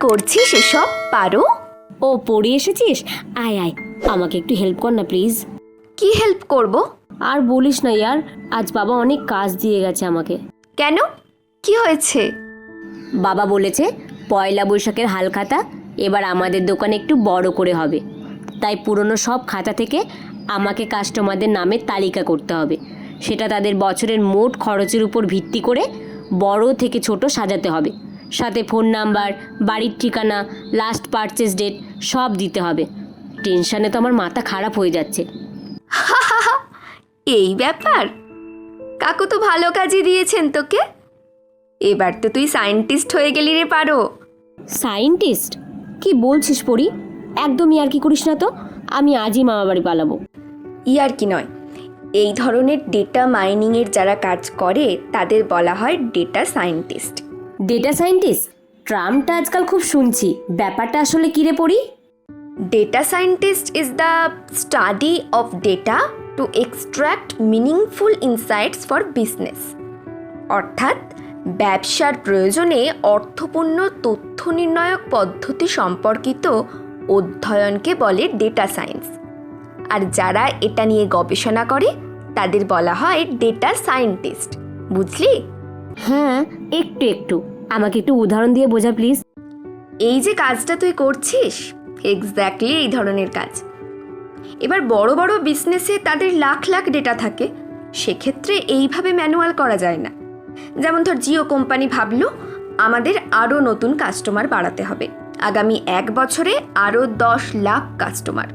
করছিস এসব পারো? ও পড়ে এসেছিস? আয় আয়, আমাকে একটু হেল্প কর না প্লিজ। কি হেল্প করব? আর বলিস না ইয়ার, আজ বাবা অনেক কাজ দিয়ে গেছে আমাকে। কেন, কি হয়েছে? বাবা বলেছে পয়লা বৈশাখের হালখাতা এবার আমাদের দোকানে একটু বড় করে হবে, তাই পুরনো সব খাতা থেকে আমাকে কাস্টমারদের নামের তালিকা করতে হবে। সেটা তাদের বছরের মোট খরচের উপর ভিত্তি করে বড় থেকে ছোট সাজাতে হবে। সাথে ফোন নাম্বার, বাড়ির ঠিকানা, লাস্ট পারচেস ডেট সব দিতে হবে। টেনশানে তো আমার মাথা খারাপ হয়ে যাচ্ছে। এই ব্যাপার? কাকু তো ভালো কাজই দিয়েছেন তোকে। এবার তো তুই সায়েন্টিস্ট হয়ে গেলি রে পারো। সায়েন্টিস্ট? কি বলছিস পরি? একদম ইয়ার্কি করিস না তো, আমি আজই মামা বাড়ি পালাবো। ইয়ার কি নয়, এই ধরনের ডেটা মাইনিংয়ের যারা কাজ করে তাদের বলা হয় ডেটা সায়েন্টিস্ট। ডেটা সায়েন্টিস্ট ট্রামটা আজকাল খুব শুনছি, ব্যাপারটা আসলে কী রে পড়ি? Data scientist is the study of data to extract meaningful insights for business. অর্থাৎ ব্যবসার প্রয়োজনে অর্থপূর্ণ তথ্য নির্ণায়ক পদ্ধতি সম্পর্কিত অধ্যয়নকে বলে ডেটা সায়েন্স। আর যারা এটা নিয়ে গবেষণা করে তাদের বলা হয় ডেটা সায়েন্টিস্ট। বুঝলি? হ্যাঁ, একটু একটু। আমাকে একটু উদাহরণ দিয়ে বোঝা প্লিজ। এই যে কাজটা তুই করছিস, এক্স্যাক্টলি এই ধরনের কাজ। এবার বড় বড় বিজনেসে তাদের লাখ লাখ ডেটা থাকে, সেক্ষেত্রে এইভাবে ম্যানুয়াল করা যায় না। যেমন ধর জিও কোম্পানি ভাবলো আমাদের আরও নতুন কাস্টমার বাড়াতে হবে, আগামী 1 বছরে আরও 10 লাখ কাস্টমার।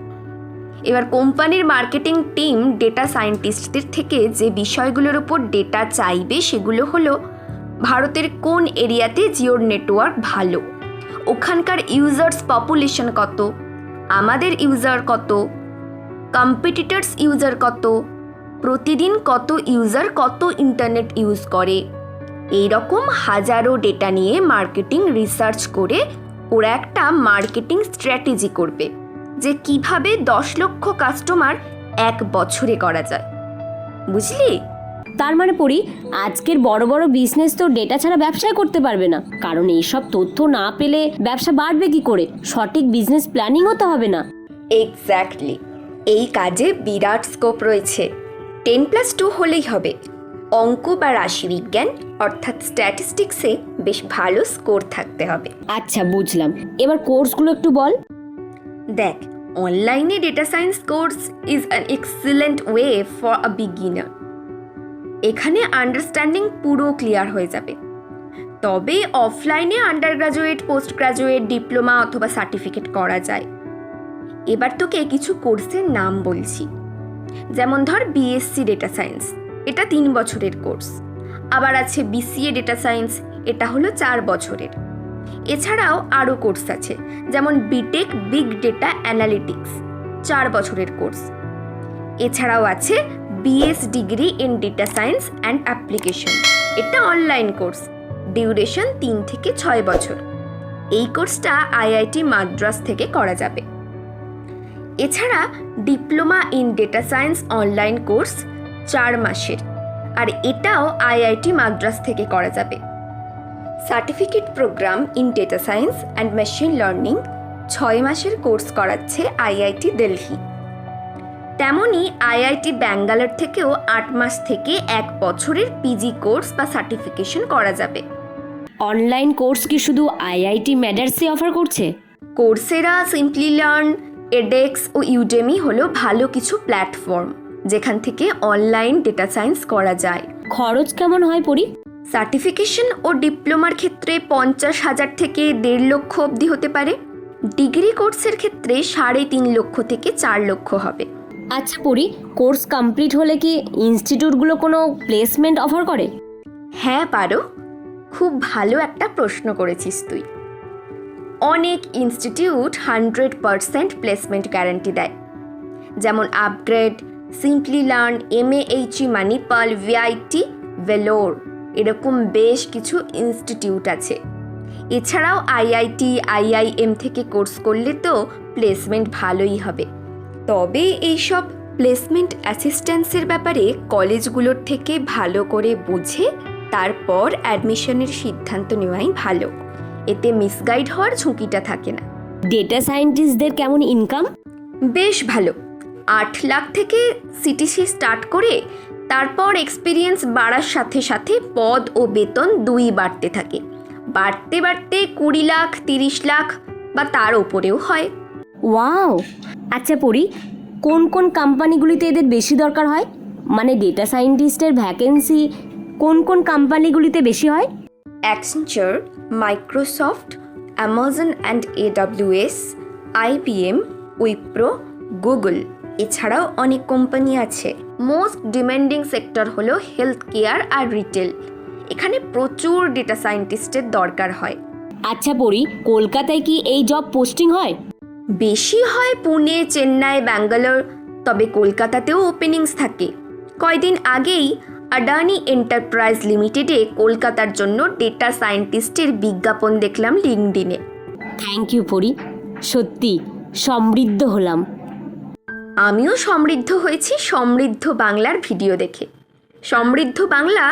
এবার কোম্পানির মার্কেটিং টিম ডেটা সায়েন্টিস্টদের থেকে যে বিষয়গুলোর উপর ডেটা চাইবে সেগুলো হলো ভারতের কোন এরিয়াতে জিওর নেটওয়ার্ক ভালো, ওখানকার ইউজার্স পপুলেশন কত, আমাদের ইউজার কত, কম্পিটিটরস ইউজার কত, প্রতিদিন কত ইউজার কত ইন্টারনেট ইউজ করে। এই রকম হাজারো ডেটা নিয়ে মার্কেটিং রিসার্চ করে ওরা একটা মার্কেটিং স্ট্র্যাটেজি করবে যে কিভাবে 10 লক্ষ কাস্টমার 1 বছরে করা যায়। বুঝলি? তার মানে পড়ি আজকের বড় বড় বিজনেস তো ডেটা ছাড়া ব্যবসায় করতে পারবে না, কারণ এইসব তথ্য না পেলে ব্যবসা বাড়বে কি করে? সঠিক বিজনেস প্ল্যানিং হতে হবে না? এক্স্যাক্টলি, এই কাজে বিরাট স্কোপ রয়েছে। 10+2 হলেই হবে। অঙ্ক বা রাশিবিজ্ঞান অর্থাৎ স্ট্যাটিস্টিক্সে বেশ ভালো স্কোর থাকতে হবে। আচ্ছা, বুঝলাম। এবার কোর্সগুলো একটু বল। দেখ, অনলাইনে data science course is an excellent way for a beginner. এখানে আন্ডারস্ট্যান্ডিং পুরো ক্লিয়ার হয়ে যাবে। তবে অফলাইনে under graduate, post graduate, diploma অথবা সার্টিফিকেট করা যায়। এবার তোকে কিছু কোর্সের নাম বলছি। যেমন ধর বিএসসি ডেটা সায়েন্স, এটা 3 বছরের কোর্স। আবার আছে বিসিএ ডেটা সায়েন্স, এটা হলো 4 বছরের। এছাড়াও আরও কোর্স আছে, যেমন বিটেক বিগ ডেটা অ্যানালিটিক্স, 4 বছরের কোর্স। এছাড়াও আছে BS degree in data science and application, এটা অনলাইন কোর্স, ডিউরেশন 3 থেকে 6 বছর। এই কোর্সটা আইআইটি মাদ্রাজ থেকে করা যাবে। এছাড়া diploma in data science online course 4 মাসের, আর এটাও আইআইটি মাদ্রাজ থেকে করা যাবে। Certificate programme in data science and machine learning 6 মাসের কোর্স করাচ্ছে আইআইটি দিল্লি। তেমনি আইআইটি ব্যাঙ্গালোর থেকেও 8 মাস থেকে 1 বছরের পিজি কোর্স বা সার্টিফিকেশন করা যাবে। অনলাইন কোর্স কি শুধু আইআইটি ম্যাডার্সে অফার করছে? কোর্সেরা, সিম্পলি লার্ন, এডেক্স ও ইউডেমি হলো ভালো কিছু প্ল্যাটফর্ম যেখান থেকে অনলাইন ডেটা সায়েন্স করা যায়। খরচ কেমন হয় পড়ি? সার্টিফিকেশন ও ডিপ্লোমার ক্ষেত্রে 50,000 থেকে 1.5 লক্ষ অবধি হতে পারে। ডিগ্রি কোর্সের ক্ষেত্রে 3.5 লক্ষ থেকে 4 লক্ষ হবে। আচ্ছা পড়ি, কোর্স কমপ্লিট হলে কি ইনস্টিটিউটগুলো কোনো প্লেসমেন্ট অফার করে? হ্যাঁ পারো, খুব ভালো একটা প্রশ্ন করেছিস তুই। অনেক ইনস্টিটিউট 100% প্লেসমেন্ট গ্যারান্টি দেয়, যেমন upGrad, Simplilearn, MAHE, Manipal, VIT, Vellore, এরকম বেশ কিছু ইনস্টিটিউট আছে। এছাড়াও আইআইটি, আইআইএম থেকে কোর্স করলে তো প্লেসমেন্ট ভালোই হবে। তবে এইসব প্লেসমেন্ট অ্যাসিস্ট্যান্সের ব্যাপারে কলেজগুলোর থেকে ভালো করে বুঝে তারপর অ্যাডমিশনের সিদ্ধান্ত নেওয়াই ভালো। এতে মিসগাইড হওয়ার ঝুঁকিটা থাকে না। ডেটা সায়েন্টিস্টদের কেমন ইনকাম? বেশ ভালো। 8 লাখ থেকে সিটিসি স্টার্ট করে তারপর এক্সপিরিয়েন্স বাড়ার সাথে সাথে পদ ও বেতন দুই বাড়তে থাকে। বাড়তে বাড়তে 20 লাখ, 30 লাখ বা তার ওপরেও হয়। ওয়াও! আচ্ছা পরি, কোন কোন কোম্পানিগুলিতে এদের বেশি দরকার হয়? মানে ডেটা সায়েন্টিস্টের ভ্যাকেন্সি কোন কোন কোম্পানিগুলিতে বেশি হয়? Accenture, Microsoft, Amazon and AWS, IBM, Wipro, Google, এছাড়াও অনেক কোম্পানি আছে। মোস্ট ডিমান্ডিং সেক্টর হলো হেলথ কেয়ার আর রিটেল। এখানে প্রচুর ডেটা সায়েন্টিস্টের দরকার হয়। আচ্ছা পরি, কলকাতায় কি এই জব পোস্টিং হয়? বেশি হয় পুনে, চেন্নাই, ব্যাঙ্গালোর, তবে কলকাতাতেও ওপেনিংস থাকে। কয়দিন আগেই আডানি এন্টারপ্রাইজ লিমিটেডে কলকাতার জন্য ডেটা সায়েন্টিস্টের বিজ্ঞাপন দেখলাম লিঙ্কডিনে। থ্যাংক ইউ পরি, সত্যি সমৃদ্ধ হলাম। আমিও সমৃদ্ধ হয়েছি সমৃদ্ধ বাংলার ভিডিও দেখে। সমৃদ্ধ বাংলা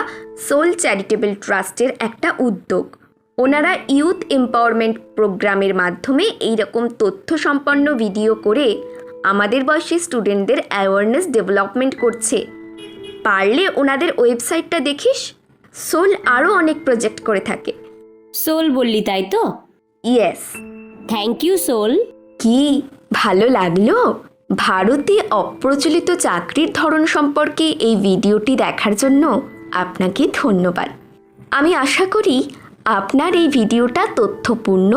সোল চ্যারিটেবল ট্রাস্টের একটা উদ্যোগ। ওনারা ইউথ এম্পাওয়ারমেন্ট প্রোগ্রামের মাধ্যমে এইরকম তথ্য সম্পন্ন ভিডিও করে আমাদের বয়সী স্টুডেন্টদের অ্যাওয়ারনেস ডেভেলপমেন্ট করছে। পারলে ওনাদের ওয়েবসাইটটা দেখিস। সোল আরও অনেক প্রজেক্ট করে থাকে। সোল বললি তাই তো? ইয়েস। থ্যাংক ইউ সোল। কি ভালো লাগলো? ভারতে অপ্রচলিত চাকরির ধরন সম্পর্কে এই ভিডিওটি দেখার জন্য আপনাকে ধন্যবাদ। আমি আশা করি আপনার এই ভিডিওটা তথ্যপূর্ণ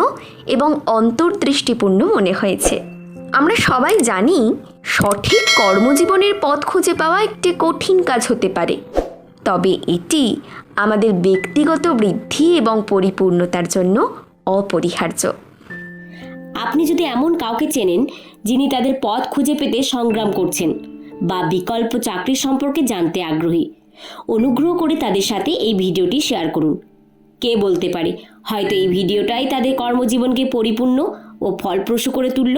এবং অন্তর্দৃষ্টিপূর্ণ মনে হয়েছে। আমরা সবাই জানি সঠিক কর্মজীবনের পথ খুঁজে পাওয়া একটি কঠিন কাজ হতে পারে, তবে এটি আমাদের ব্যক্তিগত বৃদ্ধি এবং পরিপূর্ণতার জন্য অপরিহার্য। আপনি যদি এমন কাউকে চেনেন যিনি তাদের পথ খুঁজে পেতে সংগ্রাম করছেন বা বিকল্প চাকরি সম্পর্কে জানতে আগ্রহী, অনুগ্রহ করে তাদের সাথে এই ভিডিওটি শেয়ার করুন। কে বলতে পারে হয়তো এই ভিডিওটাই তাদের কর্মজীবনকে পরিপূর্ণ ও ফলপ্রসূ করে তুলল।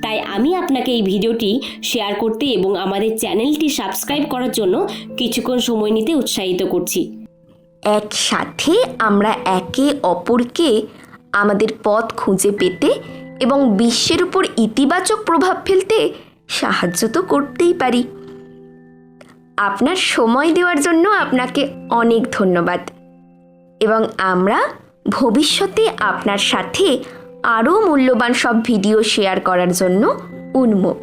তাই আমি আপনাকে এই ভিডিওটি শেয়ার করতে এবং আমাদের চ্যানেলটি সাবস্ক্রাইব করার জন্য কিছুক্ষণ সময় নিতে উৎসাহিত করছি। একসাথে আমরা একে অপরকে আমাদের পথ খুঁজে পেতে এবং বিশ্বের উপর ইতিবাচক প্রভাব ফেলতে সাহায্য তো করতেই পারি। আপনার সময় দেওয়ার জন্য আপনাকে অনেক ধন্যবাদ এবং আমরা ভবিষ্যতে আপনার সাথে আরও মূল্যবান সব ভিডিও শেয়ার করার জন্য উন্মুখ।